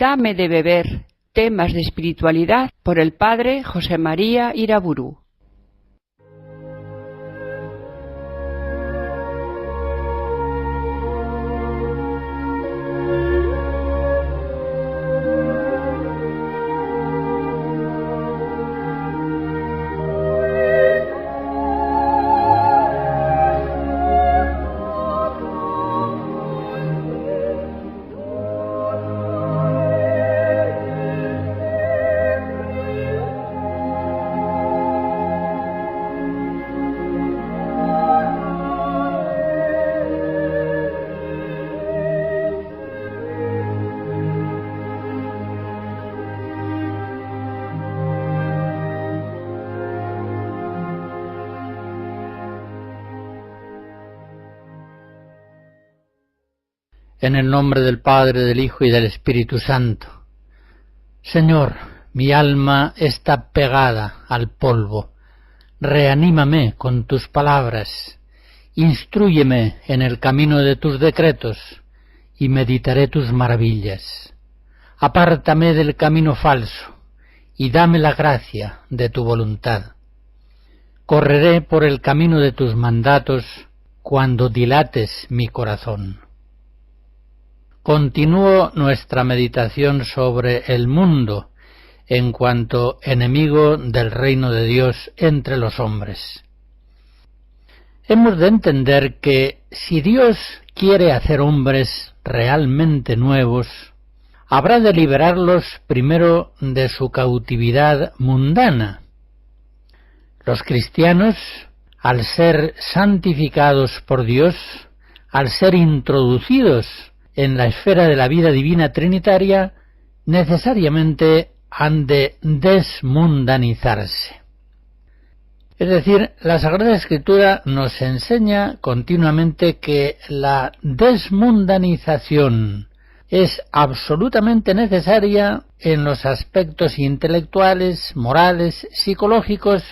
Dame de beber, temas de espiritualidad por el padre José María Iraburu. En el nombre del Padre, del Hijo y del Espíritu Santo. Señor, mi alma está pegada al polvo. Reanímame con tus palabras. Instrúyeme en el camino de tus decretos y meditaré tus maravillas. Apártame del camino falso y dame la gracia de tu voluntad. Correré por el camino de tus mandatos cuando dilates mi corazón. Continúo nuestra meditación sobre el mundo en cuanto enemigo del reino de Dios entre los hombres. Hemos de entender que si Dios quiere hacer hombres realmente nuevos, habrá de liberarlos primero de su cautividad mundana. Los cristianos, al ser santificados por Dios, al ser introducidos en la esfera de la vida divina trinitaria, necesariamente han de desmundanizarse. Es decir, la Sagrada Escritura nos enseña continuamente que la desmundanización es absolutamente necesaria en los aspectos intelectuales, morales, psicológicos,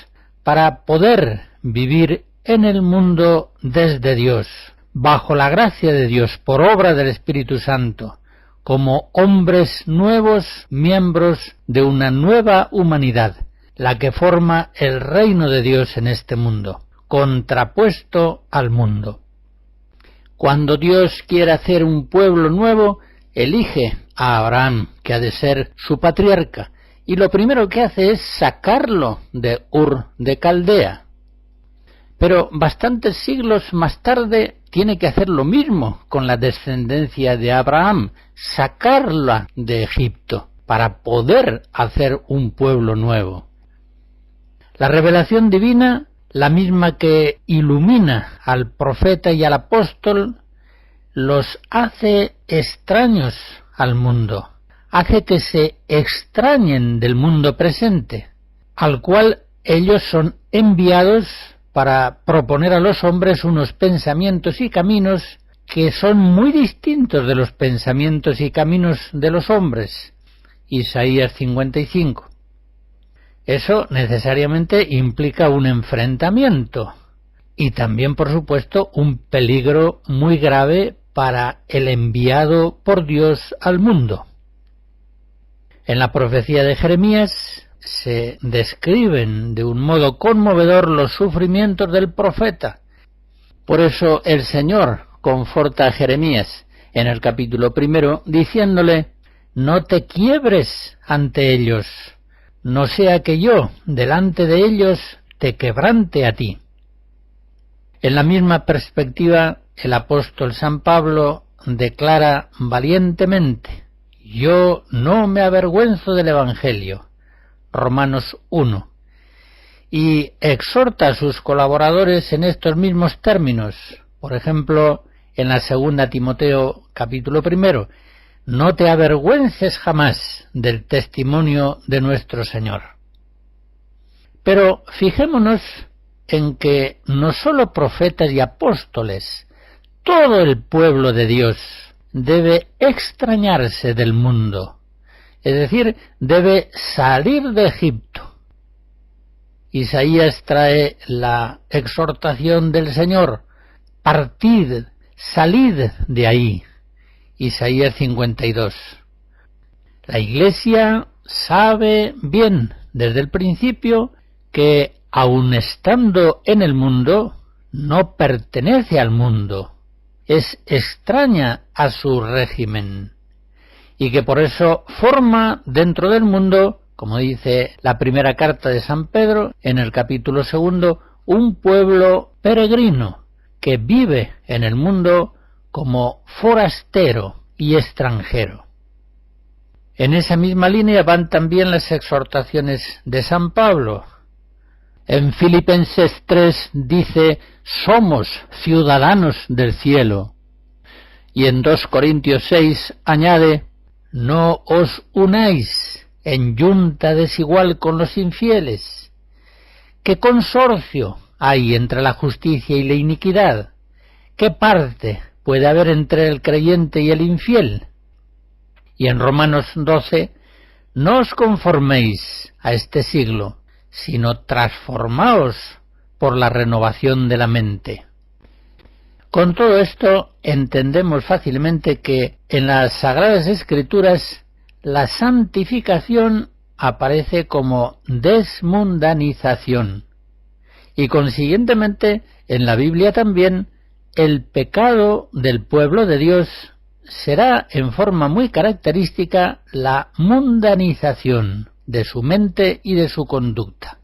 para poder vivir en el mundo desde Dios, bajo la gracia de Dios, por obra del Espíritu Santo, como hombres nuevos, miembros de una nueva humanidad, la que forma el reino de Dios en este mundo, contrapuesto al mundo. Cuando Dios quiere hacer un pueblo nuevo, elige a Abraham, que ha de ser su patriarca, y lo primero que hace es sacarlo de Ur de Caldea. Pero bastantes siglos más tarde tiene que hacer lo mismo con la descendencia de Abraham, sacarla de Egipto para poder hacer un pueblo nuevo. La revelación divina, la misma que ilumina al profeta y al apóstol, los hace extraños al mundo, hace que se extrañen del mundo presente, al cual ellos son enviados para proponer a los hombres unos pensamientos y caminos que son muy distintos de los pensamientos y caminos de los hombres. Isaías 55. Eso necesariamente implica un enfrentamiento y también, por supuesto, un peligro muy grave para el enviado por Dios al mundo. En la profecía de Jeremías se describen de un modo conmovedor los sufrimientos del profeta. Por eso el Señor conforta a Jeremías en el capítulo 1 diciéndole: no te quiebres ante ellos, no sea que yo delante de ellos te quebrante a ti. En la misma perspectiva, el apóstol San Pablo declara valientemente: yo no me avergüenzo del Evangelio, Romanos 1, y exhorta a sus colaboradores en estos mismos términos. Por ejemplo, en la segunda Timoteo capítulo 1, no te avergüences jamás del testimonio de nuestro Señor. Pero fijémonos en que no solo profetas y apóstoles, todo el pueblo de Dios debe extrañarse del mundo, es decir, debe salir de Egipto. Isaías trae la exhortación del Señor: partid, salid de ahí. Isaías 52. La Iglesia sabe bien desde el principio que, aun estando en el mundo, no pertenece al mundo, es extraña a su régimen, y que por eso forma dentro del mundo, como dice la primera carta de San Pedro, en el capítulo 2, un pueblo peregrino que vive en el mundo como forastero y extranjero. En esa misma línea van también las exhortaciones de San Pablo. En Filipenses 3 dice: somos ciudadanos del cielo. Y en 2 Corintios 6 añade: no os unáis en yunta desigual con los infieles. ¿Qué consorcio hay entre la justicia y la iniquidad? ¿Qué parte puede haber entre el creyente y el infiel? Y en Romanos 12, no os conforméis a este siglo, sino transformaos por la renovación de la mente. Con todo esto entendemos fácilmente que en las Sagradas Escrituras la santificación aparece como desmundanización, y consiguientemente en la Biblia también el pecado del pueblo de Dios será en forma muy característica la mundanización de su mente y de su conducta.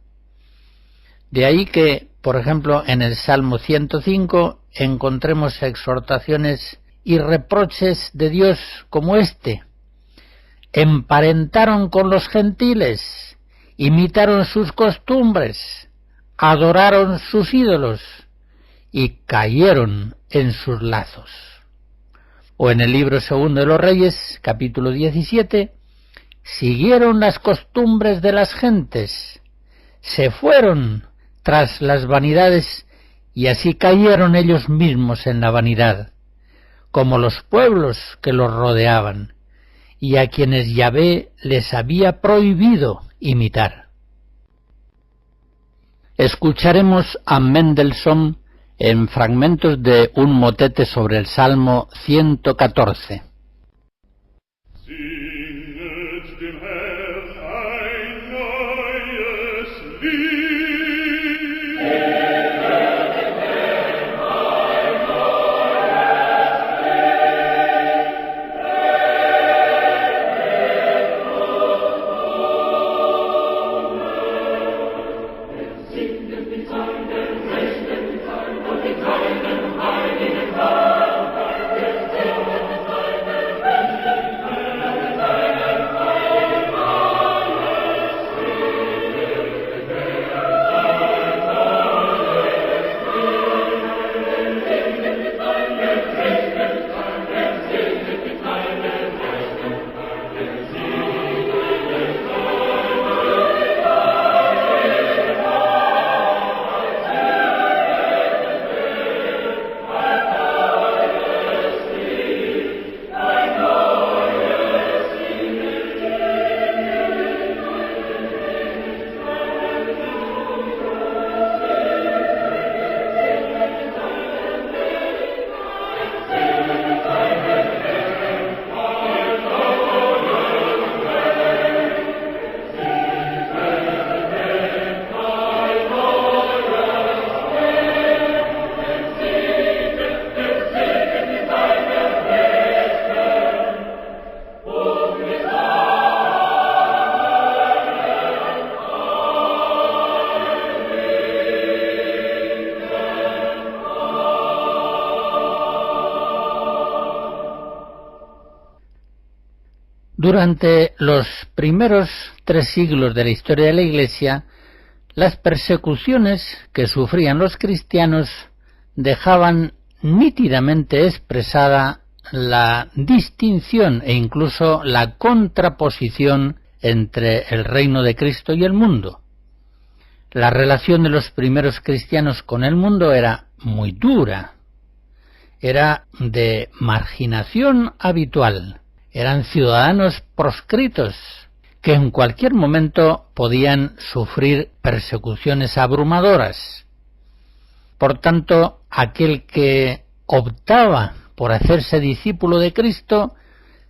De ahí que, por ejemplo, en el Salmo 105 encontremos exhortaciones y reproches de Dios como este: emparentaron con los gentiles, imitaron sus costumbres, adoraron sus ídolos y cayeron en sus lazos. O en el libro 2 de los Reyes, capítulo 17, siguieron las costumbres de las gentes, se fueron tras las vanidades y así cayeron ellos mismos en la vanidad, como los pueblos que los rodeaban y a quienes Yahvé les había prohibido imitar. Escucharemos a Mendelssohn en fragmentos de un motete sobre el Salmo 114. Durante los primeros 3 siglos de la historia de la Iglesia, las persecuciones que sufrían los cristianos dejaban nítidamente expresada la distinción e incluso la contraposición entre el reino de Cristo y el mundo. La relación de los primeros cristianos con el mundo era muy dura, era de marginación habitual. Eran ciudadanos proscritos que en cualquier momento podían sufrir persecuciones abrumadoras. Por tanto, aquel que optaba por hacerse discípulo de Cristo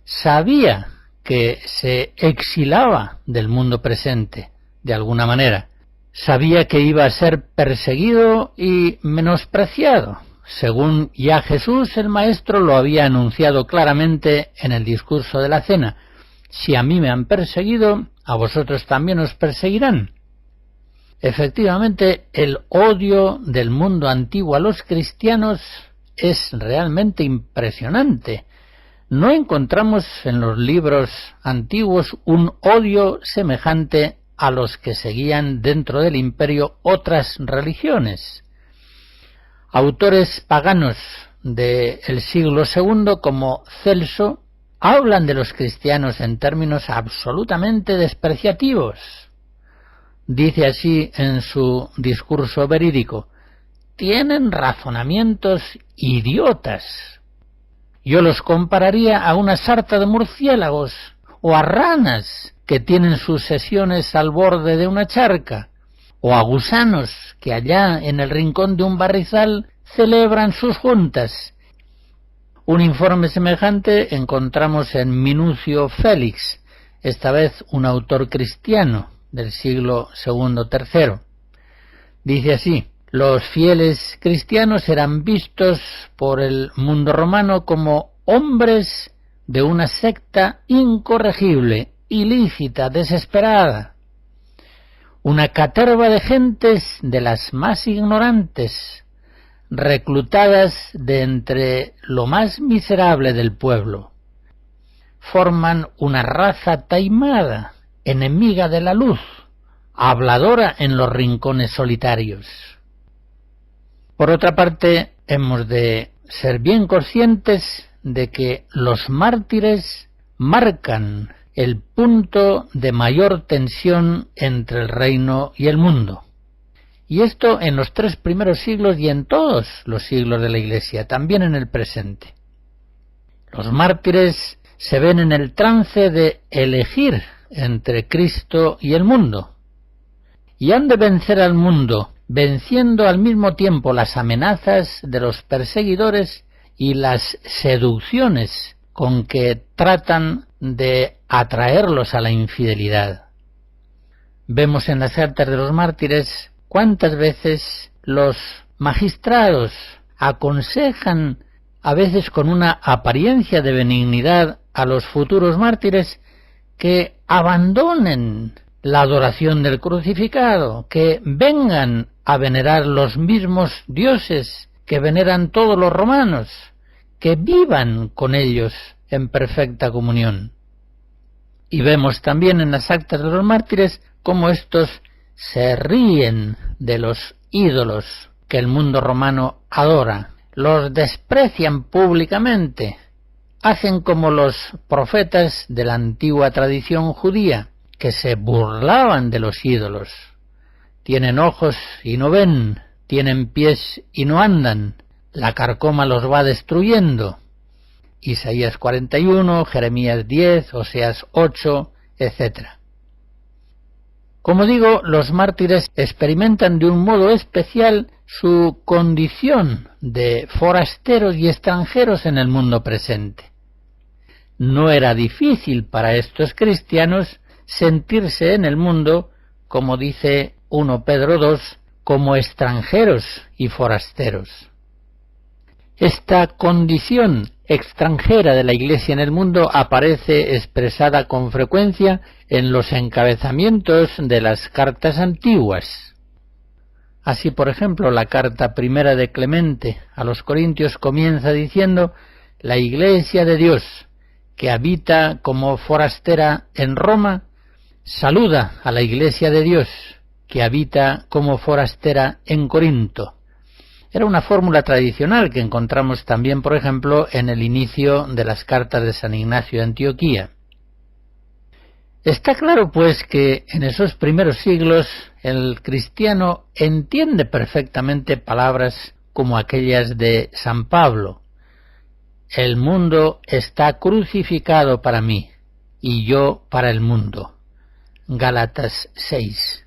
sabía que se exilaba del mundo presente, de alguna manera. Sabía que iba a ser perseguido y menospreciado, según ya Jesús el Maestro lo había anunciado claramente en el discurso de la cena. Si a mí me han perseguido, a vosotros también os perseguirán. Efectivamente, el odio del mundo antiguo a los cristianos es realmente impresionante. No encontramos en los libros antiguos un odio semejante a los que seguían dentro del imperio otras religiones. Autores paganos del siglo II como Celso hablan de los cristianos en términos absolutamente despreciativos. Dice así en su discurso verídico: tienen razonamientos idiotas. Yo los compararía a una sarta de murciélagos o a ranas que tienen sus sesiones al borde de una charca, o a gusanos que allá en el rincón de un barrizal celebran sus juntas. Un informe semejante encontramos en Minucio Félix, esta vez un autor cristiano del siglo II-III. Dice así: los fieles cristianos eran vistos por el mundo romano como hombres de una secta incorregible, ilícita, desesperada, una caterva de gentes de las más ignorantes, reclutadas de entre lo más miserable del pueblo. Forman una raza taimada, enemiga de la luz, habladora en los rincones solitarios. Por otra parte, hemos de ser bien conscientes de que los mártires marcan el punto de mayor tensión entre el reino y el mundo. Y esto en los 3 primeros siglos y en todos los siglos de la Iglesia, también en el presente. Los mártires se ven en el trance de elegir entre Cristo y el mundo, y han de vencer al mundo, venciendo al mismo tiempo las amenazas de los perseguidores y las seducciones con que tratan de atraerlos a la infidelidad. Vemos en las cartas de los mártires cuántas veces los magistrados aconsejan, a veces con una apariencia de benignidad, a los futuros mártires que abandonen la adoración del crucificado, que vengan a venerar los mismos dioses que veneran todos los romanos, que vivan con ellos en perfecta comunión. Y vemos también en las actas de los mártires cómo estos se ríen de los ídolos que el mundo romano adora, los desprecian públicamente, hacen como los profetas de la antigua tradición judía, que se burlaban de los ídolos. Tienen ojos y no ven, tienen pies y no andan, la carcoma los va destruyendo. Isaías 41, Jeremías 10, Oseas 8, etc. Como digo, los mártires experimentan de un modo especial su condición de forasteros y extranjeros en el mundo presente. No era difícil para estos cristianos sentirse en el mundo, como dice 1 Pedro 2, como extranjeros y forasteros. Esta condición extranjera de la Iglesia en el mundo aparece expresada con frecuencia en los encabezamientos de las cartas antiguas. Así, por ejemplo, la carta primera de Clemente a los Corintios comienza diciendo: la Iglesia de Dios, que habita como forastera en Roma, saluda a la Iglesia de Dios, que habita como forastera en Corinto. Era una fórmula tradicional que encontramos también, por ejemplo, en el inicio de las cartas de San Ignacio de Antioquía. Está claro, pues, que en esos primeros siglos el cristiano entiende perfectamente palabras como aquellas de San Pablo: el mundo está crucificado para mí, y yo para el mundo. Gálatas 6.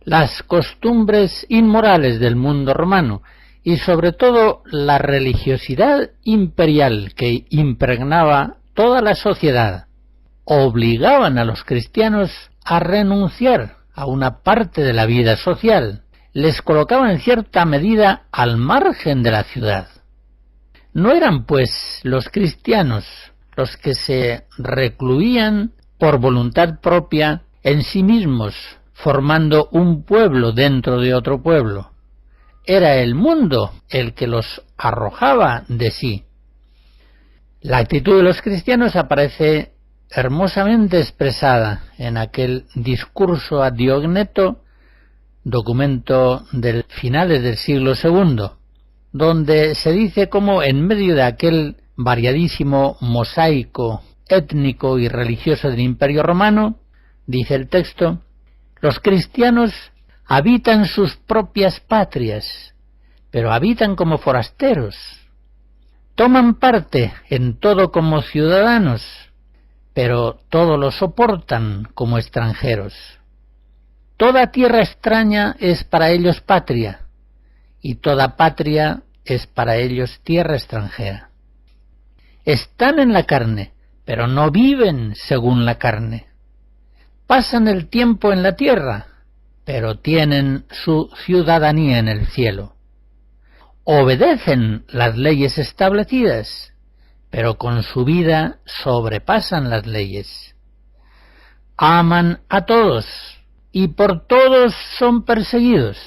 Las costumbres inmorales del mundo romano y sobre todo la religiosidad imperial que impregnaba toda la sociedad, obligaban a los cristianos a renunciar a una parte de la vida social, les colocaban en cierta medida al margen de la ciudad. No eran, pues, los cristianos los que se recluían por voluntad propia en sí mismos, formando un pueblo dentro de otro pueblo. Era el mundo el que los arrojaba de sí. La actitud de los cristianos aparece hermosamente expresada en aquel discurso ad Diogneto, documento del finales del siglo II, donde se dice cómo en medio de aquel variadísimo mosaico étnico y religioso del Imperio Romano, dice el texto, los cristianos habitan sus propias patrias, pero habitan como forasteros. Toman parte en todo como ciudadanos, pero todo lo soportan como extranjeros. Toda tierra extraña es para ellos patria, y toda patria es para ellos tierra extranjera. Están en la carne, pero no viven según la carne. Pasan el tiempo en la tierra, pero tienen su ciudadanía en el cielo. Obedecen las leyes establecidas, pero con su vida sobrepasan las leyes. Aman a todos, y por todos son perseguidos.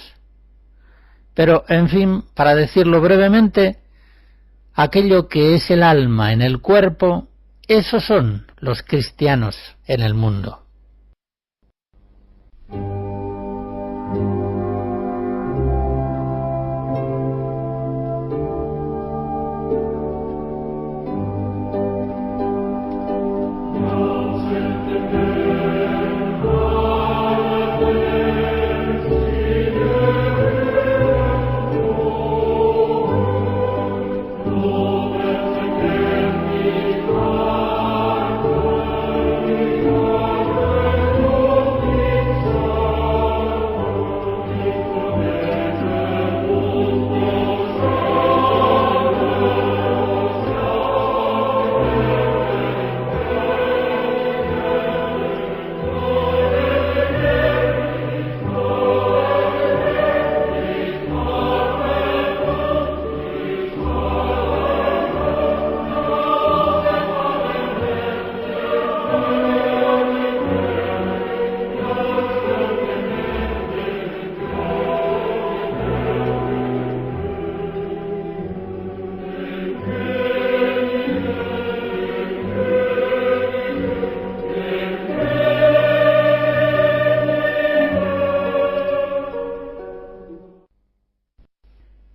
Pero, en fin, para decirlo brevemente, aquello que es el alma en el cuerpo, esos son los cristianos en el mundo.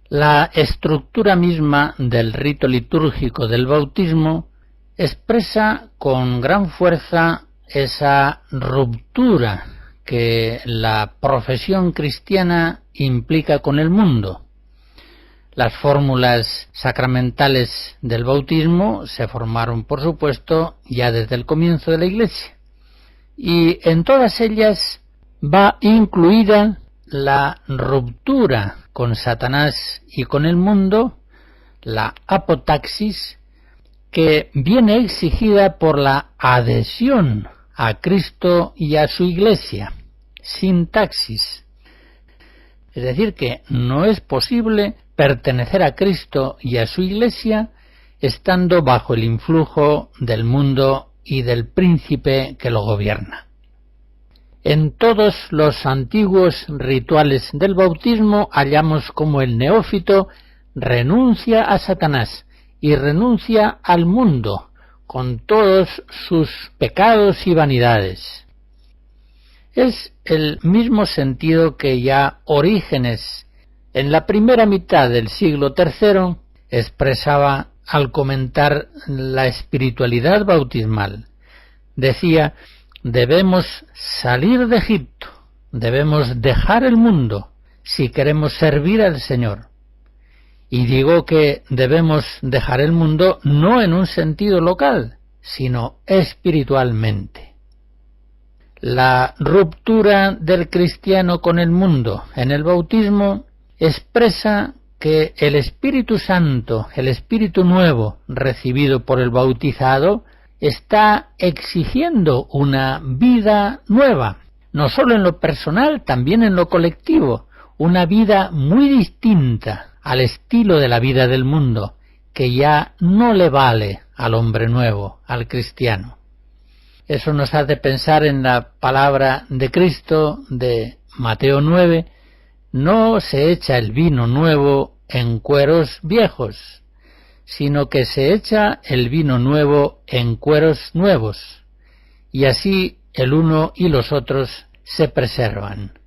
La estructura misma del rito litúrgico del bautismo expresa con gran fuerza esa ruptura que la profesión cristiana implica con el mundo. Las fórmulas sacramentales del bautismo se formaron, por supuesto, ya desde el comienzo de la Iglesia, y en todas ellas va incluida la ruptura con Satanás y con el mundo, la apotaxis, que viene exigida por la adhesión a Cristo y a su Iglesia, sintaxis. Es decir, que no es posible pertenecer a Cristo y a su Iglesia estando bajo el influjo del mundo y del príncipe que lo gobierna. En todos los antiguos rituales del bautismo hallamos como el neófito renuncia a Satanás y renuncia al mundo con todos sus pecados y vanidades. Es el mismo sentido que ya Orígenes, en la primera mitad del siglo III, expresaba al comentar la espiritualidad bautismal. Decía: debemos salir de Egipto, debemos dejar el mundo si queremos servir al Señor. Y digo que debemos dejar el mundo no en un sentido local, sino espiritualmente. La ruptura del cristiano con el mundo en el bautismo expresa que el Espíritu Santo, el Espíritu nuevo recibido por el bautizado, está exigiendo una vida nueva, no solo en lo personal, también en lo colectivo, una vida muy distinta al estilo de la vida del mundo, que ya no le vale al hombre nuevo, al cristiano. Eso nos hace pensar en la palabra de Cristo de Mateo 9, no se echa el vino nuevo en cueros viejos, sino que se echa el vino nuevo en cueros nuevos, y así el uno y los otros se preservan.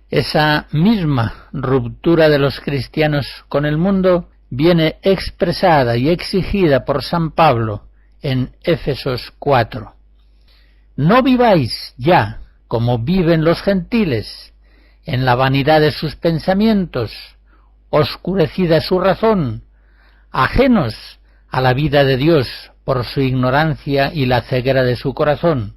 Esa misma ruptura de los cristianos con el mundo viene expresada y exigida por San Pablo en Éfesos 4. No viváis ya como viven los gentiles, en la vanidad de sus pensamientos, oscurecida su razón, ajenos a la vida de Dios por su ignorancia y la ceguera de su corazón.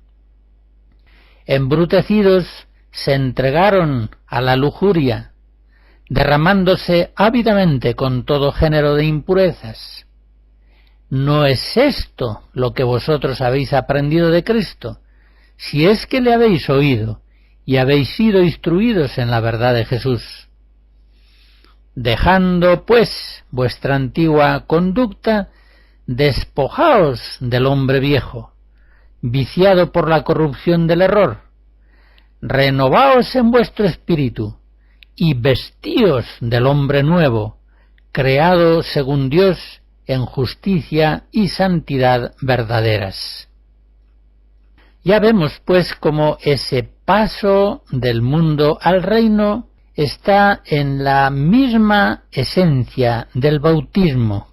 Embrutecidos se entregaron a la lujuria, derramándose ávidamente con todo género de impurezas. ¿No es esto lo que vosotros habéis aprendido de Cristo, si es que le habéis oído y habéis sido instruidos en la verdad de Jesús? Dejando, pues, vuestra antigua conducta, despojaos del hombre viejo, viciado por la corrupción del error. Renovaos en vuestro espíritu y vestíos del hombre nuevo, creado según Dios en justicia y santidad verdaderas. Ya vemos, pues, cómo ese paso del mundo al reino está en la misma esencia del bautismo,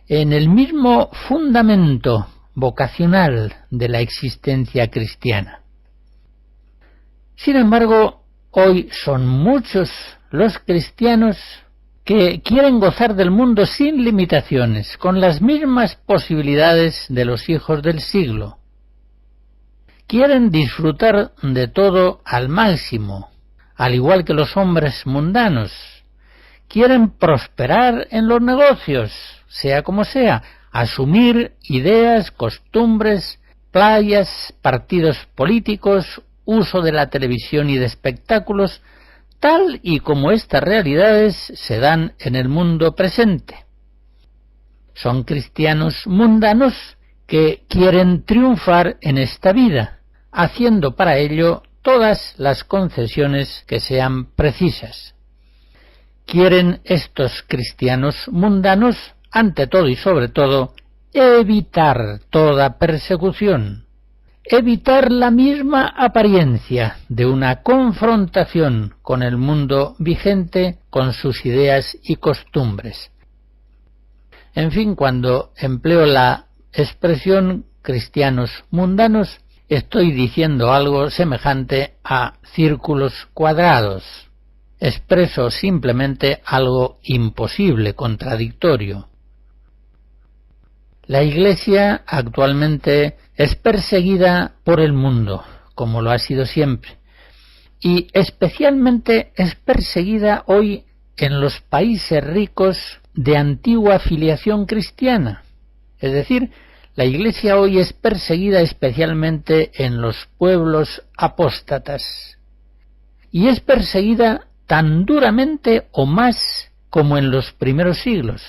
en el mismo fundamento vocacional de la existencia cristiana. Sin embargo, hoy son muchos los cristianos que quieren gozar del mundo sin limitaciones, con las mismas posibilidades de los hijos del siglo. Quieren disfrutar de todo al máximo, al igual que los hombres mundanos. Quieren prosperar en los negocios, sea como sea, asumir ideas, costumbres, playas, partidos políticos, uso de la televisión y de espectáculos, tal y como estas realidades se dan en el mundo presente. Son cristianos mundanos que quieren triunfar en esta vida, haciendo para ello todas las concesiones que sean precisas. Quieren estos cristianos mundanos, ante todo y sobre todo, evitar toda persecución, evitar la misma apariencia de una confrontación con el mundo vigente, con sus ideas y costumbres. En fin, cuando empleo la expresión cristianos mundanos, estoy diciendo algo semejante a círculos cuadrados. Expreso simplemente algo imposible, contradictorio. La Iglesia actualmente es perseguida por el mundo, como lo ha sido siempre, y especialmente es perseguida hoy en los países ricos de antigua filiación cristiana. Es decir, la Iglesia hoy es perseguida especialmente en los pueblos apóstatas, y es perseguida tan duramente o más como en los primeros siglos.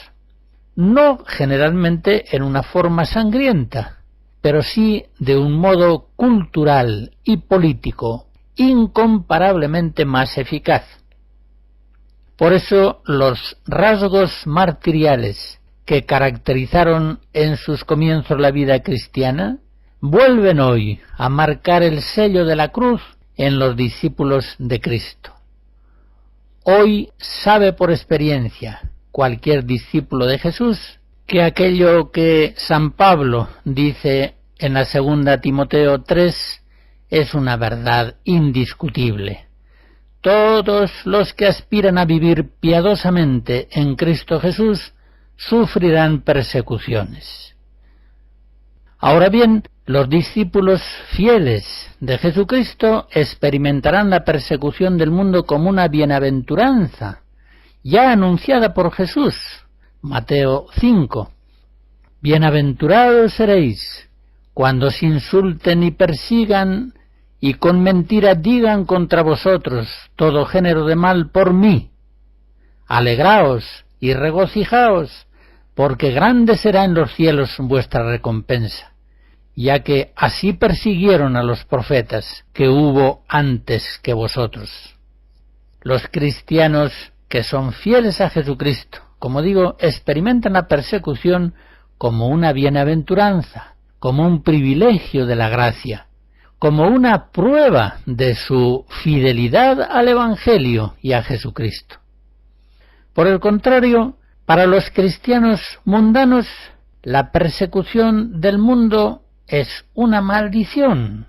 No generalmente en una forma sangrienta, pero sí de un modo cultural y político incomparablemente más eficaz. Por eso los rasgos martiriales que caracterizaron en sus comienzos la vida cristiana vuelven hoy a marcar el sello de la cruz en los discípulos de Cristo. Hoy sabe por experiencia cualquier discípulo de Jesús que aquello que San Pablo dice en la segunda Timoteo 3 es una verdad indiscutible. Todos los que aspiran a vivir piadosamente en Cristo Jesús sufrirán persecuciones. Ahora bien, los discípulos fieles de Jesucristo experimentarán la persecución del mundo como una bienaventuranza, ya anunciada por Jesús, Mateo 5. Bienaventurados seréis cuando os insulten y persigan y con mentira digan contra vosotros todo género de mal por mí. Alegraos y regocijaos, porque grande será en los cielos vuestra recompensa, ya que así persiguieron a los profetas que hubo antes que vosotros. Los cristianos que son fieles a Jesucristo, como digo, experimentan la persecución como una bienaventuranza, como un privilegio de la gracia, como una prueba de su fidelidad al Evangelio y a Jesucristo. Por el contrario, para los cristianos mundanos, la persecución del mundo es una maldición.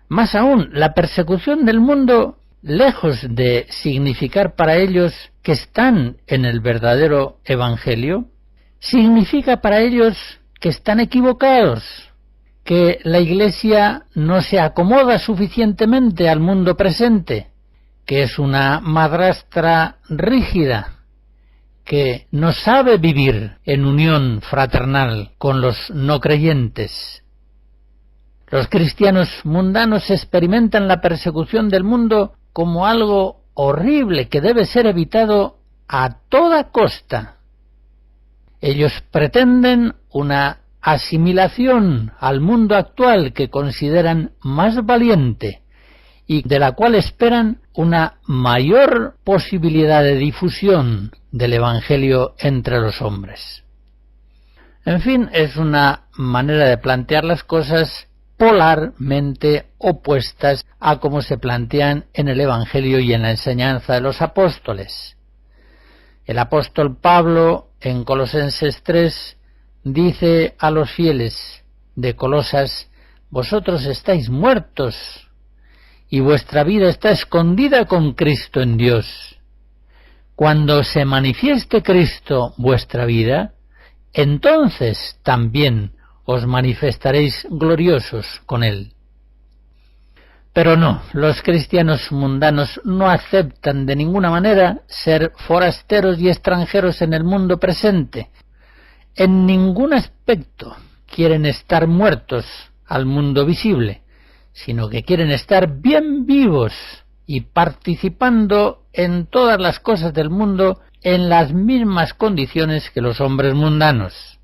Más aún, la persecución del mundo, lejos de significar para ellos que están en el verdadero Evangelio, significa para ellos que están equivocados, que la Iglesia no se acomoda suficientemente al mundo presente, que es una madrastra rígida, que no sabe vivir en unión fraternal con los no creyentes. Los cristianos mundanos experimentan la persecución del mundo como algo horrible que debe ser evitado a toda costa. Ellos pretenden una asimilación al mundo actual que consideran más valiente y de la cual esperan una mayor posibilidad de difusión del Evangelio entre los hombres. En fin, es una manera de plantear las cosas polarmente opuestas a como se plantean en el Evangelio y en la enseñanza de los apóstoles. El apóstol Pablo, en Colosenses 3, dice a los fieles de Colosas: vosotros estáis muertos y vuestra vida está escondida con Cristo en Dios. Cuando se manifieste Cristo vuestra vida, entonces también os manifestaréis gloriosos con Él. Pero no, los cristianos mundanos no aceptan de ninguna manera ser forasteros y extranjeros en el mundo presente. En ningún aspecto quieren estar muertos al mundo visible, sino que quieren estar bien vivos y participando en todas las cosas del mundo en las mismas condiciones que los hombres mundanos.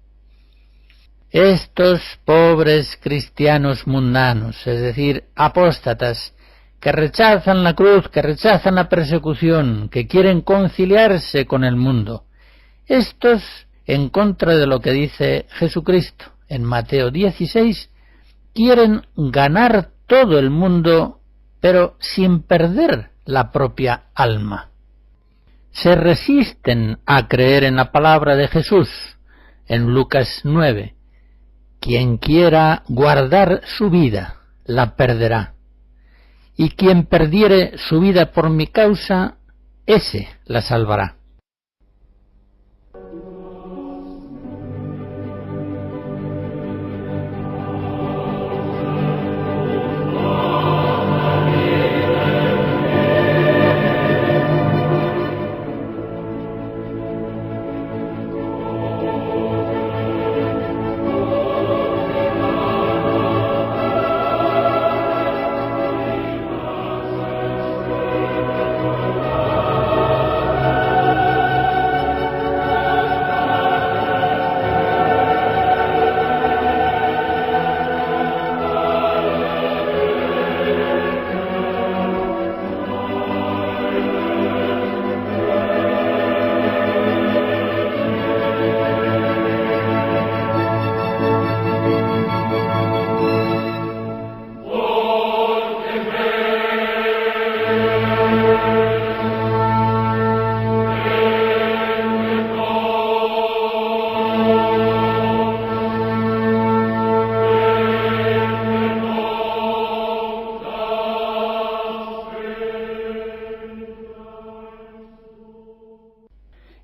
Estos pobres cristianos mundanos, es decir, apóstatas, que rechazan la cruz, que rechazan la persecución, que quieren conciliarse con el mundo, estos, en contra de lo que dice Jesucristo en Mateo 16, quieren ganar todo el mundo, pero sin perder la propia alma. Se resisten a creer en la palabra de Jesús en Lucas 9. Quien quiera guardar su vida, la perderá. Y quien perdiere su vida por mi causa, ese la salvará.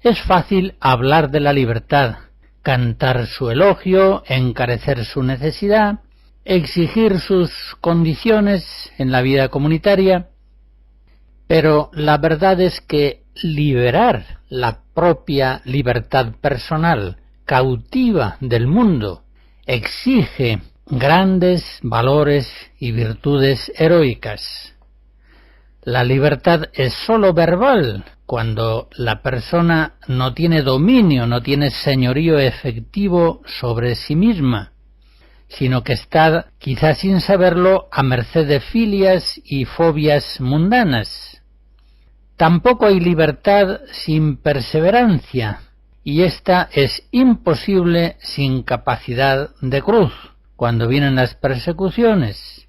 Es fácil hablar de la libertad, cantar su elogio, encarecer su necesidad, exigir sus condiciones en la vida comunitaria, pero la verdad es que liberar la propia libertad personal, cautiva del mundo, exige grandes valores y virtudes heroicas. La libertad es sólo verbal cuando la persona no tiene dominio, no tiene señorío efectivo sobre sí misma, sino que está, quizás sin saberlo, a merced de filias y fobias mundanas. Tampoco hay libertad sin perseverancia, y esta es imposible sin capacidad de cruz, cuando vienen las persecuciones.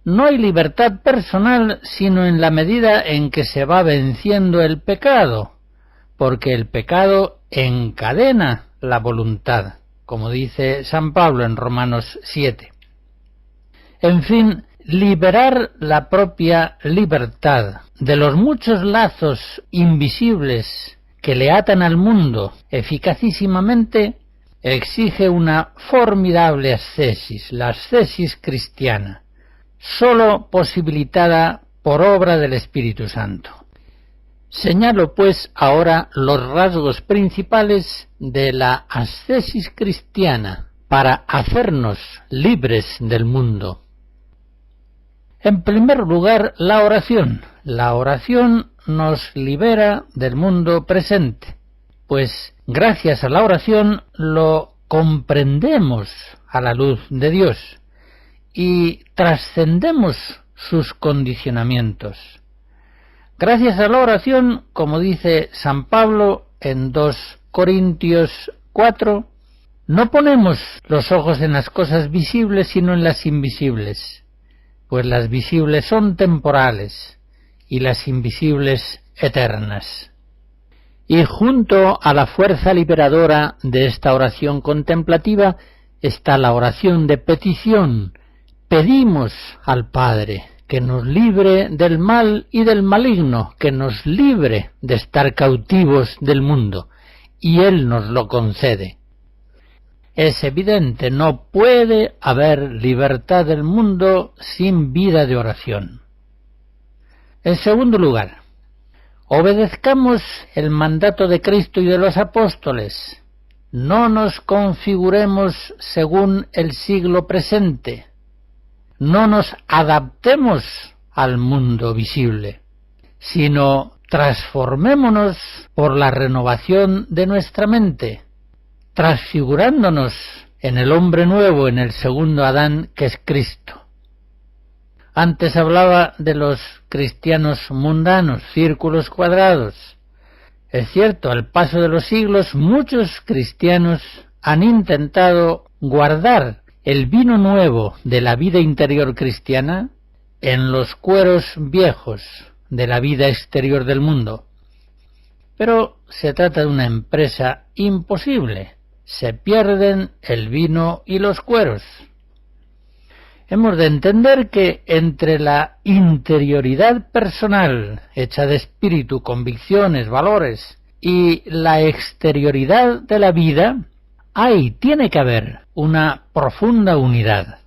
No hay libertad personal sino en la medida en que se va venciendo el pecado, porque el pecado encadena la voluntad, como dice San Pablo en Romanos 7. En fin, liberar la propia libertad de los muchos lazos invisibles que le atan al mundo eficacísimamente exige una formidable ascesis, la ascesis cristiana, sólo posibilitada por obra del Espíritu Santo. Señalo pues ahora los rasgos principales de la ascesis cristiana para hacernos libres del mundo. En primer lugar, la oración. La oración nos libera del mundo presente, pues gracias a la oración lo comprendemos a la luz de Dios y trascendemos sus condicionamientos. Gracias a la oración, como dice San Pablo en 2 Corintios 4, no ponemos los ojos en las cosas visibles sino en las invisibles, pues las visibles son temporales y las invisibles eternas. Y junto a la fuerza liberadora de esta oración contemplativa está la oración de petición. Pedimos al Padre que nos libre del mal y del maligno, que nos libre de estar cautivos del mundo, y Él nos lo concede. Es evidente, no puede haber libertad del mundo sin vida de oración. En segundo lugar, obedezcamos el mandato de Cristo y de los apóstoles. No nos configuremos según el siglo presente. No nos adaptemos al mundo visible, sino transformémonos por la renovación de nuestra mente, transfigurándonos en el hombre nuevo, en el segundo Adán, que es Cristo. Antes hablaba de los cristianos mundanos, círculos cuadrados. Es cierto, al paso de los siglos muchos cristianos han intentado guardar el vino nuevo de la vida interior cristiana en los cueros viejos de la vida exterior del mundo. Pero se trata de una empresa imposible. Se pierden el vino y los cueros. Hemos de entender que entre la interioridad personal, hecha de espíritu, convicciones, valores, y la exterioridad de la vida, tiene que haber una profunda unidad.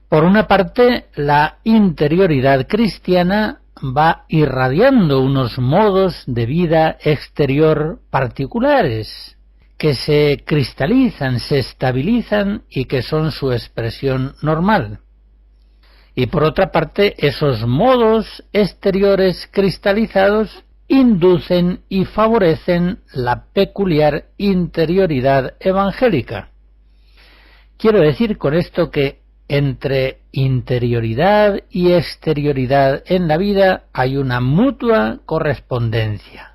Por una parte, la interioridad cristiana va irradiando unos modos de vida exterior particulares, que se cristalizan, se estabilizan y que son su expresión normal. Y por otra parte, esos modos exteriores cristalizados inducen y favorecen la peculiar interioridad evangélica. Quiero decir con esto que entre interioridad y exterioridad en la vida hay una mutua correspondencia.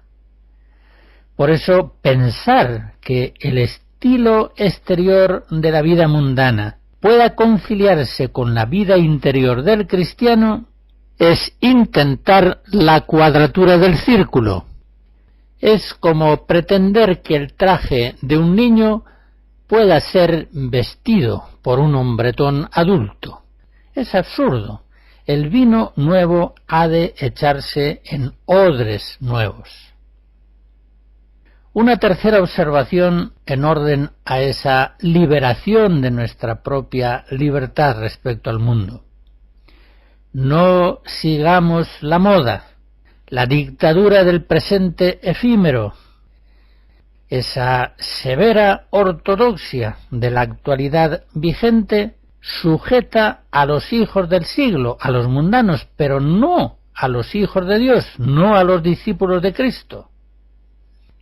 Por eso pensar que el estilo exterior de la vida mundana pueda conciliarse con la vida interior del cristiano es intentar la cuadratura del círculo. Es como pretender que el traje de un niño pueda ser vestido por un hombretón adulto. Es absurdo. El vino nuevo ha de echarse en odres nuevos. Una tercera observación en orden a esa liberación de nuestra propia libertad respecto al mundo. No sigamos la moda, la dictadura del presente efímero. esa severa ortodoxia de la actualidad vigente sujeta a los hijos del siglo, a los mundanos, pero no a los hijos de Dios, no a los discípulos de Cristo.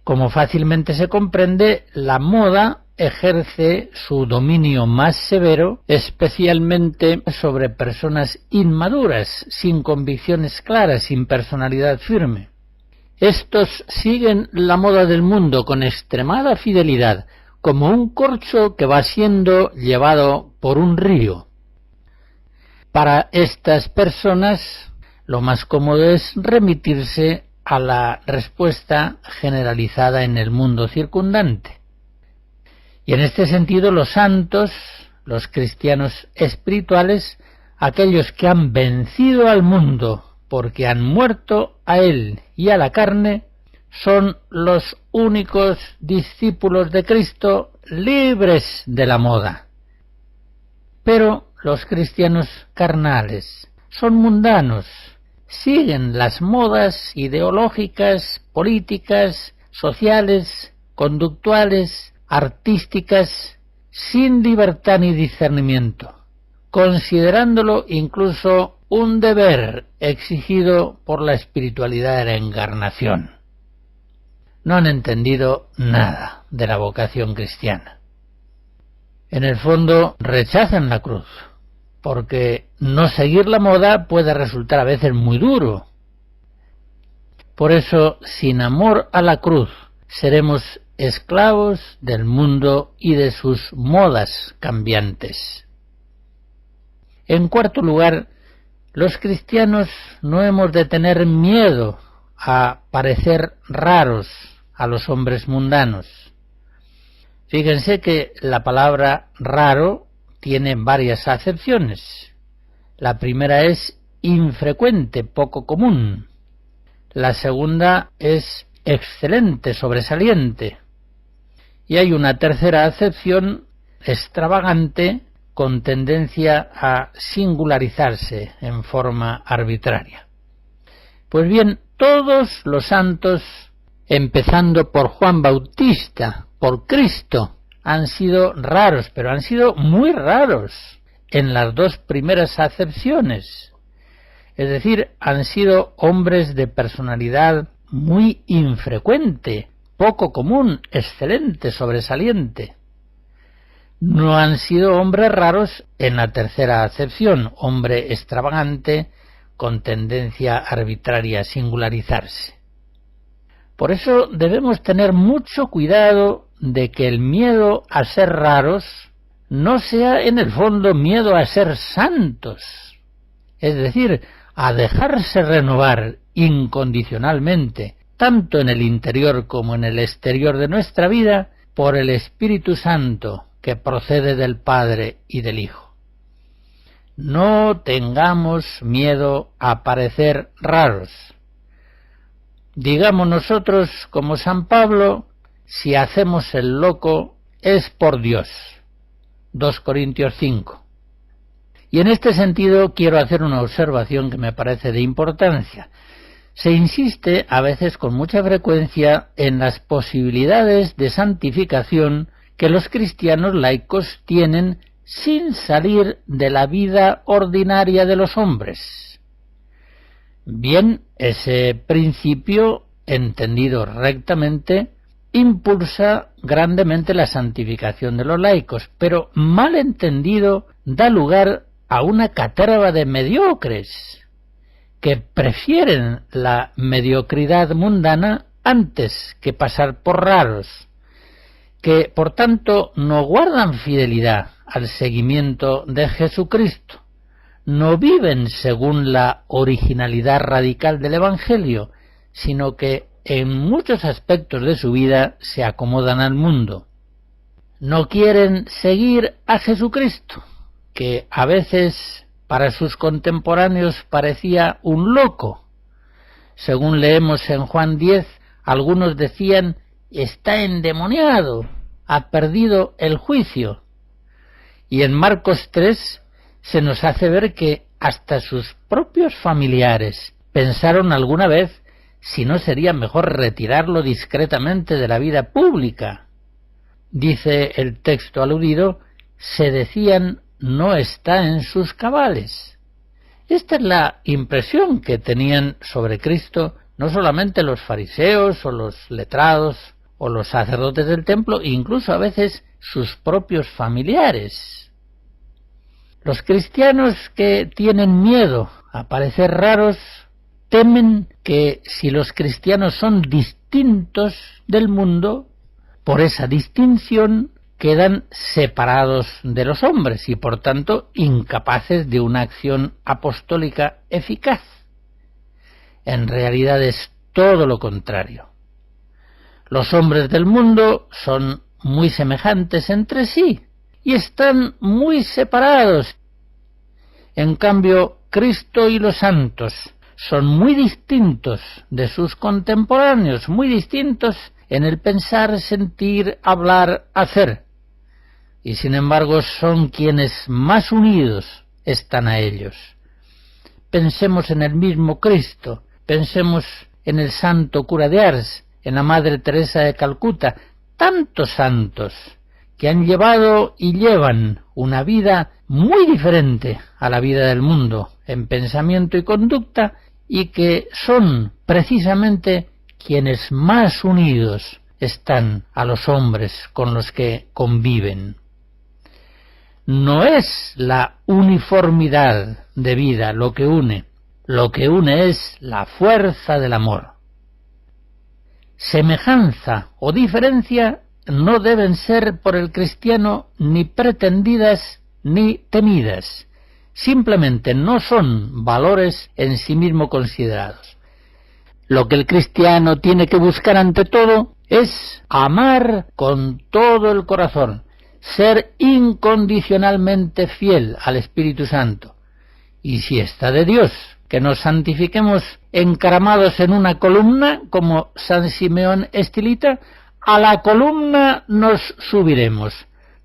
Como fácilmente se comprende, la moda ejerce su dominio más severo, especialmente sobre personas inmaduras, sin convicciones claras, sin personalidad firme. Estos siguen la moda del mundo con extremada fidelidad, como un corcho que va siendo llevado por un río. Para estas personas, lo más cómodo es remitirse a la respuesta generalizada en el mundo circundante. Y en este sentido, los santos, los cristianos espirituales, aquellos que han vencido al mundo porque han muerto a él y a la carne, son los únicos discípulos de Cristo libres de la moda. Pero los cristianos carnales son mundanos, siguen las modas ideológicas, políticas, sociales, conductuales, artísticas, sin libertad ni discernimiento, considerándolo incluso un deber exigido por la espiritualidad de la encarnación. No han entendido nada de la vocación cristiana. En el fondo rechazan la cruz, porque no seguir la moda puede resultar a veces muy duro. Por eso, sin amor a la cruz, seremos esclavos del mundo y de sus modas cambiantes. En cuarto lugar, los cristianos no hemos de tener miedo a parecer raros a los hombres mundanos. Fíjense que la palabra raro tiene varias acepciones. La primera es infrecuente, poco común. La segunda es excelente, sobresaliente. Y hay una tercera acepción, extravagante, con tendencia a singularizarse en forma arbitraria. Pues bien, todos los santos, empezando por Juan Bautista, por Cristo, han sido raros, pero han sido muy raros en las dos primeras acepciones. Es decir, han sido hombres de personalidad muy infrecuente, poco común, excelente, sobresaliente. No han sido hombres raros en la tercera acepción, hombre extravagante con tendencia arbitraria a singularizarse. Por eso debemos tener mucho cuidado de que el miedo a ser raros no sea en el fondo miedo a ser santos, es decir, a dejarse renovar incondicionalmente, tanto en el interior como en el exterior de nuestra vida, por el Espíritu Santo que procede del Padre y del Hijo. No tengamos miedo a parecer raros. Digamos nosotros, como San Pablo, si hacemos el loco es por Dios. 2 Corintios 5. Y en este sentido quiero hacer una observación que me parece de importancia. Se insiste a veces con mucha frecuencia en las posibilidades de santificación que los cristianos laicos tienen sin salir de la vida ordinaria de los hombres. Bien, ese principio, entendido rectamente, impulsa grandemente la santificación de los laicos, pero mal entendido da lugar a una caterva de mediocres que prefieren la mediocridad mundana antes que pasar por raros, que por tanto no guardan fidelidad al seguimiento de Jesucristo, no viven según la originalidad radical del Evangelio, sino que en muchos aspectos de su vida se acomodan al mundo. No quieren seguir a Jesucristo, que a veces para sus contemporáneos parecía un loco. Según leemos en Juan 10, algunos decían: está endemoniado, ha perdido el juicio. Y en Marcos 3 se nos hace ver que hasta sus propios familiares pensaron alguna vez si no sería mejor retirarlo discretamente de la vida pública. Dice el texto aludido, se decían no está en sus cabales. Esta es la impresión que tenían sobre Cristo no solamente los fariseos o los letrados o los sacerdotes del templo, incluso a veces sus propios familiares. Los cristianos que tienen miedo a parecer raros temen que si los cristianos son distintos del mundo, por esa distinción quedan separados de los hombres y por tanto incapaces de una acción apostólica eficaz. En realidad es todo lo contrario. Los hombres del mundo son muy semejantes entre sí y están muy separados. En cambio, Cristo y los santos son muy distintos de sus contemporáneos, muy distintos en el pensar, sentir, hablar, hacer. Y sin embargo son quienes más unidos están a ellos. Pensemos en el mismo Cristo, pensemos en el santo cura de Ars, en la Madre Teresa de Calcuta, tantos santos que han llevado y llevan una vida muy diferente a la vida del mundo en pensamiento y conducta, y que son precisamente quienes más unidos están a los hombres con los que conviven. No es la uniformidad de vida lo que une es la fuerza del amor. Semejanza o diferencia no deben ser por el cristiano ni pretendidas ni temidas, simplemente no son valores en sí mismo considerados. Lo que el cristiano tiene que buscar ante todo es amar con todo el corazón, ser incondicionalmente fiel al Espíritu Santo. Y si está de Dios, que nos santifiquemos encaramados en una columna, como San Simeón Estilita, a la columna nos subiremos.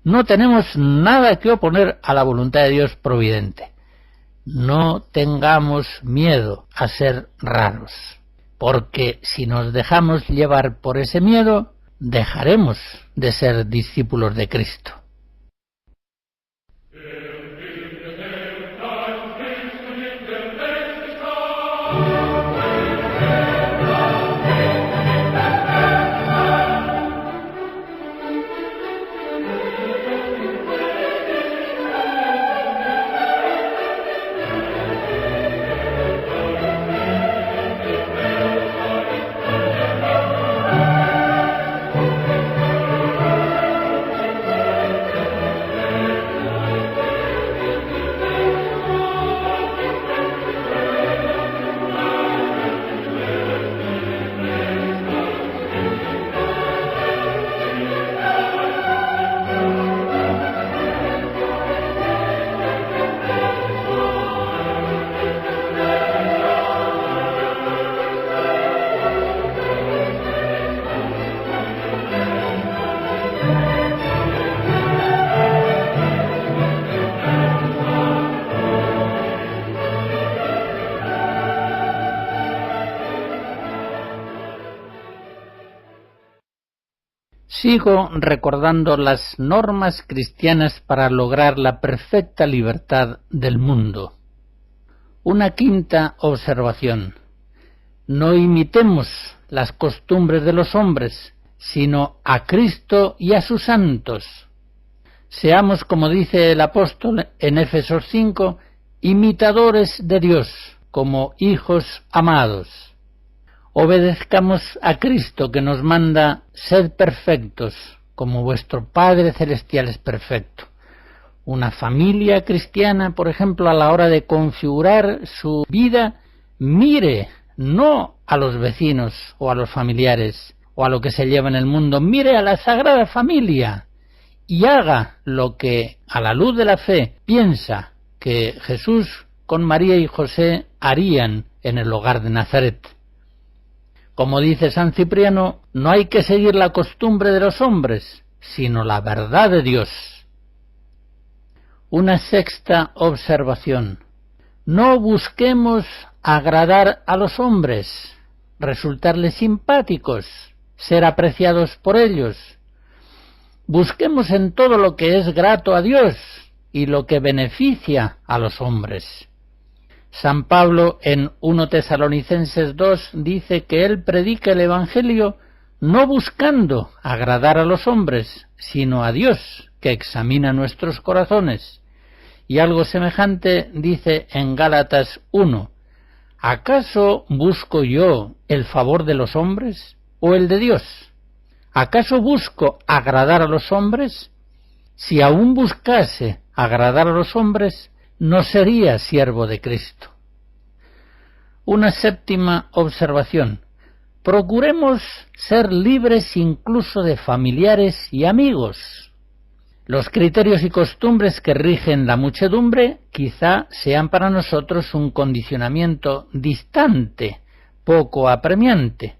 No tenemos nada que oponer a la voluntad de Dios providente. No tengamos miedo a ser raros, porque si nos dejamos llevar por ese miedo, dejaremos de ser discípulos de Cristo. Sigo recordando las normas cristianas para lograr la perfecta libertad del mundo. Una quinta observación. No imitemos las costumbres de los hombres, sino a Cristo y a sus santos. Seamos, como dice el apóstol en Éfesos 5, imitadores de Dios, como hijos amados. Obedezcamos a Cristo, que nos manda: sed perfectos, como vuestro Padre Celestial es perfecto. Una familia cristiana, por ejemplo, a la hora de configurar su vida, mire no a los vecinos o a los familiares o a lo que se lleva en el mundo, mire a la Sagrada Familia y haga lo que, a la luz de la fe, piensa que Jesús con María y José harían en el hogar de Nazaret. Como dice San Cipriano, no hay que seguir la costumbre de los hombres, sino la verdad de Dios. Una sexta observación. No busquemos agradar a los hombres, resultarles simpáticos, ser apreciados por ellos. Busquemos en todo lo que es grato a Dios y lo que beneficia a los hombres. San Pablo en 1 Tesalonicenses 2 dice que él predica el Evangelio no buscando agradar a los hombres, sino a Dios, que examina nuestros corazones. Y algo semejante dice en Gálatas 1, ¿acaso busco yo el favor de los hombres o el de Dios? ¿Acaso busco agradar a los hombres? Si aún buscase agradar a los hombres, no sería siervo de Cristo. Una séptima observación. Procuremos ser libres incluso de familiares y amigos. Los criterios y costumbres que rigen la muchedumbre quizá sean para nosotros un condicionamiento distante, poco apremiante,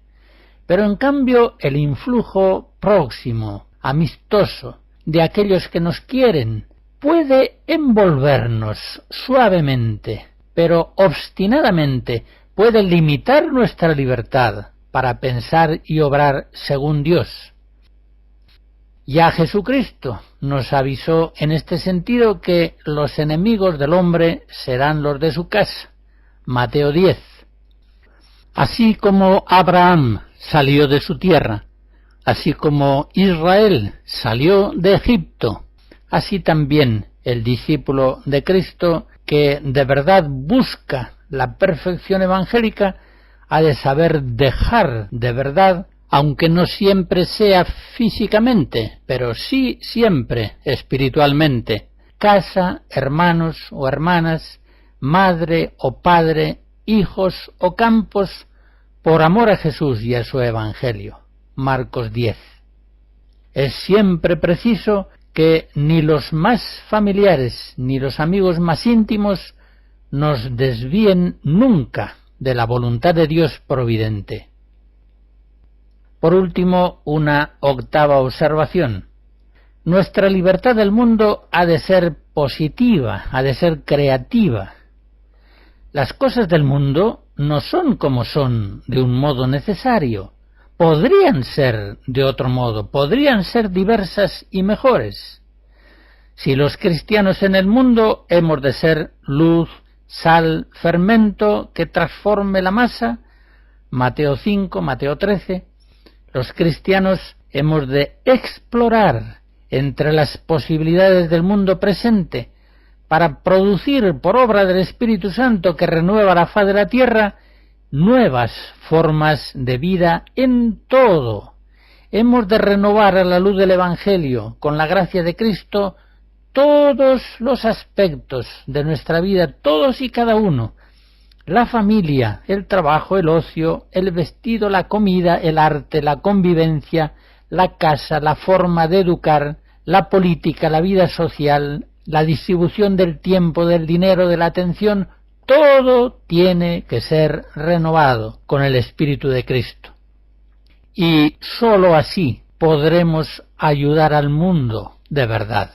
pero en cambio el influjo próximo, amistoso, de aquellos que nos quieren, puede envolvernos suavemente, pero obstinadamente puede limitar nuestra libertad para pensar y obrar según Dios. Ya Jesucristo nos avisó en este sentido que los enemigos del hombre serán los de su casa. Mateo 10. Así como Abraham salió de su tierra, así como Israel salió de Egipto, así también el discípulo de Cristo que de verdad busca la perfección evangélica ha de saber dejar de verdad, aunque no siempre sea físicamente, pero sí siempre espiritualmente, casa, hermanos o hermanas, madre o padre, hijos o campos, por amor a Jesús y a su Evangelio. Marcos 10. Es siempre preciso que ni los más familiares ni los amigos más íntimos nos desvíen nunca de la voluntad de Dios providente. Por último, una octava observación. Nuestra libertad del mundo ha de ser positiva, ha de ser creativa. Las cosas del mundo no son como son de un modo necesario. Podrían ser de otro modo, podrían ser diversas y mejores. Si los cristianos en el mundo hemos de ser luz, sal, fermento que transforme la masa, Mateo 5, Mateo 13, los cristianos hemos de explorar entre las posibilidades del mundo presente para producir por obra del Espíritu Santo que renueva la faz de la tierra nuevas formas de vida en todo. Hemos de renovar a la luz del Evangelio, con la gracia de Cristo, todos los aspectos de nuestra vida, todos y cada uno. La familia, el trabajo, el ocio, el vestido, la comida, el arte, la convivencia, la casa, la forma de educar, la política, la vida social, la distribución del tiempo, del dinero, de la atención, todo tiene que ser renovado con el Espíritu de Cristo. Y sólo así podremos ayudar al mundo de verdad.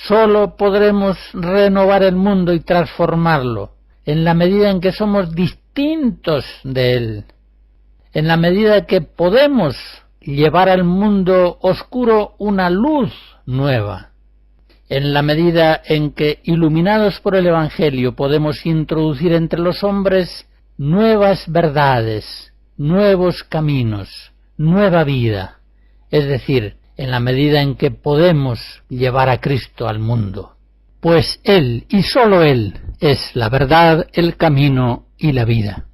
Sólo podremos renovar el mundo y transformarlo en la medida en que somos distintos de él, en la medida que podemos llevar al mundo oscuro una luz nueva, en la medida en que, iluminados por el Evangelio, podemos introducir entre los hombres nuevas verdades, nuevos caminos, nueva vida, es decir, en la medida en que podemos llevar a Cristo al mundo. Pues Él, y sólo Él, es la verdad, el camino y la vida.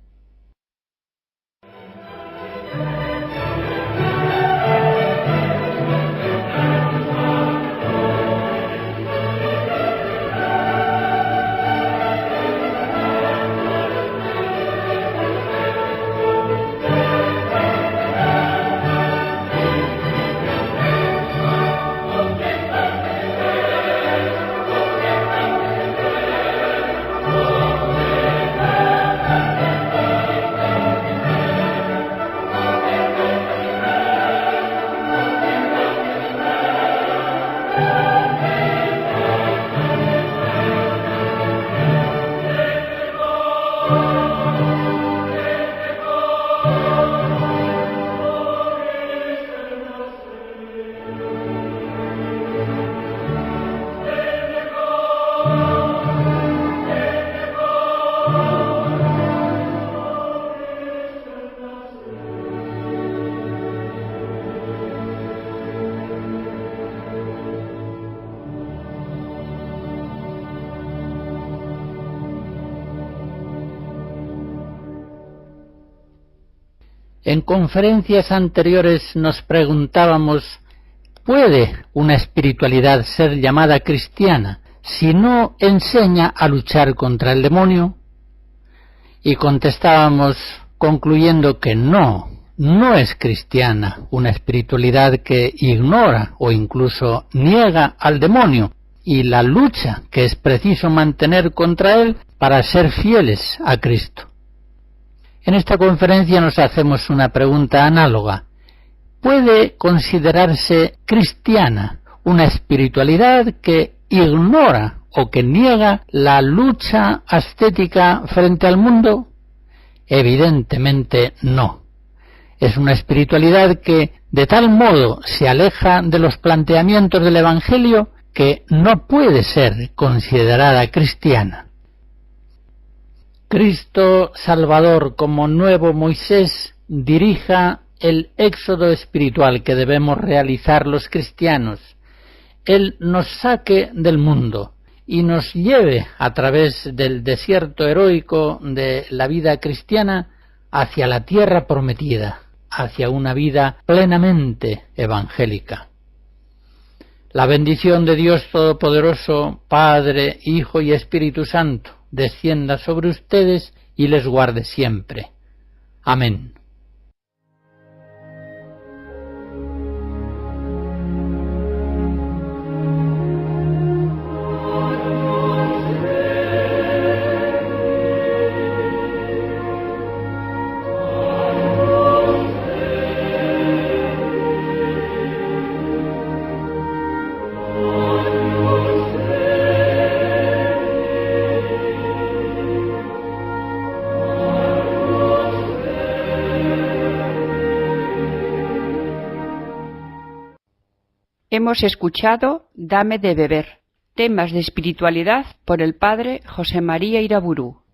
En conferencias anteriores nos preguntábamos, ¿puede una espiritualidad ser llamada cristiana si no enseña a luchar contra el demonio? Y contestábamos concluyendo que no es cristiana una espiritualidad que ignora o incluso niega al demonio y la lucha que es preciso mantener contra él para ser fieles a Cristo. En esta conferencia nos hacemos una pregunta análoga. ¿Puede considerarse cristiana una espiritualidad que ignora o que niega la lucha ascética frente al mundo? Evidentemente no. Es una espiritualidad que de tal modo se aleja de los planteamientos del Evangelio que no puede ser considerada cristiana. Cristo Salvador, como nuevo Moisés, dirija el éxodo espiritual que debemos realizar los cristianos. Él nos saque del mundo y nos lleve a través del desierto heroico de la vida cristiana hacia la tierra prometida, hacia una vida plenamente evangélica. La bendición de Dios Todopoderoso, Padre, Hijo y Espíritu Santo, descienda sobre ustedes y les guarde siempre. Amén. Hemos escuchado Dame de beber, temas de espiritualidad por el padre José María Iraburu.